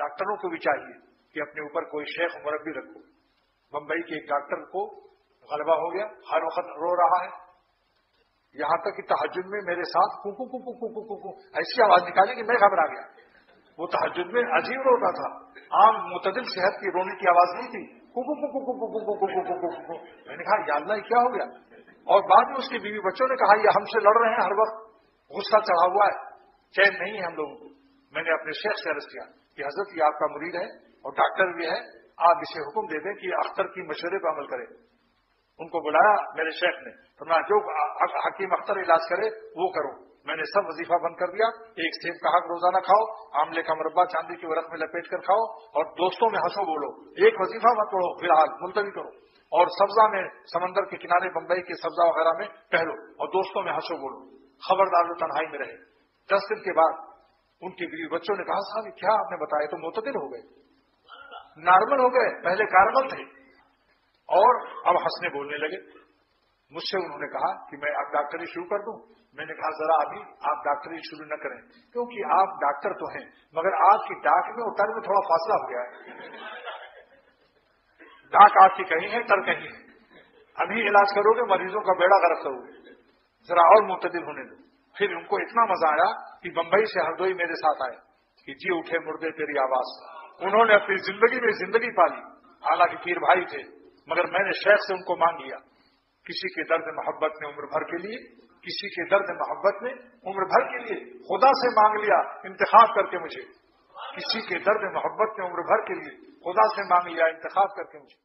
डॉक्टरों को भी चाहिए कि अपने ऊपर कोई शेख मुरब्बी रखो। बंबई के एक डॉक्टर को गलबा हो गया, हर वक्त रो रहा है, यहां तक कि तहज्जुद में मेरे साथ कुकू कुकू कुकू कुकू ऐसी आवाज निकाली कि मैं घबरा गया। वो तहज्जुद में अजीब रोता था, आम मुतदिल सेहत की रोने की आवाज नहीं थी, कुकू कुकू कुकू कुकू कुकू कुकू कुकू। मैंने कहा या अल्लाह क्या हो गया। और बाद में उसके बीवी बच्चों ने कहा ये हमसे लड़ रहे हैं, हर वक्त गुस्सा चढ़ा हुआ है, चैन नहीं है हम लोगों को। मैंने अपने शेख से अर्ज किया कि हजरत ये आपका मुरीद है और डॉक्टर भी है, आप इसे हुक्म दे दें कि अख्तर की मशवरे पर अमल करे। उनको बुलाया मेरे शेख ने, तो मैं जो हकीम अख्तर इलाज करे वो करो। मैंने सब वजीफा बंद कर दिया, एक सेब का हक रोजाना खाओ, आमले का मुरब्बा चांदी के वरख में लपेट कर खाओ, और दोस्तों में हंसो बोलो, एक वजीफा मत पढ़ो, फिलहाल मुलतवी करो, और सब्जा में समंदर के किनारे बंबई के सब्जा वगैरह में टहलो और दोस्तों में हंसो बोलो, खबरदार जो तन्हाई में रहे। 10 दिन के बाद उनके बीवी बच्चों ने कहा साहब क्या आपने बताया, तो मुतदिल हो गए, नॉर्मल हो गए, पहले कार्बल थे और अब हंसने बोलने लगे। मुझसे उन्होंने कहा कि मैं अब डॉक्टरी शुरू कर दूं। मैंने कहा जरा अभी आप डॉक्टरी शुरू न करें, क्योंकि आप डॉक्टर तो हैं मगर आपकी डाक में और टर में थोड़ा फासला हो गया है। डाक आपकी कहीं है, टर कहीं है, अभी इलाज करोगे मरीजों का बेड़ा गर्क करोगे, जरा और मुतदिल होने दो। फिर उनको इतना मजा आया कि बंबई से हरदोई मेरे साथ आए कि जी उठे मुर्दे तेरी आवाज। उन्होंने अपनी जिंदगी में जिंदगी पाली, हालांकि पीर भाई थे, मगर मैंने शेख से उनको मांग लिया। किसी के दर्द मोहब्बत ने उम्र भर के लिए, किसी के दर्द मोहब्बत ने उम्र भर के लिए खुदा से मांग लिया इंतखाब करके मुझे, किसी के दर्द मोहब्बत ने उम्र भर के लिए खुदा से मांग लिया इंतखाब करके मुझे।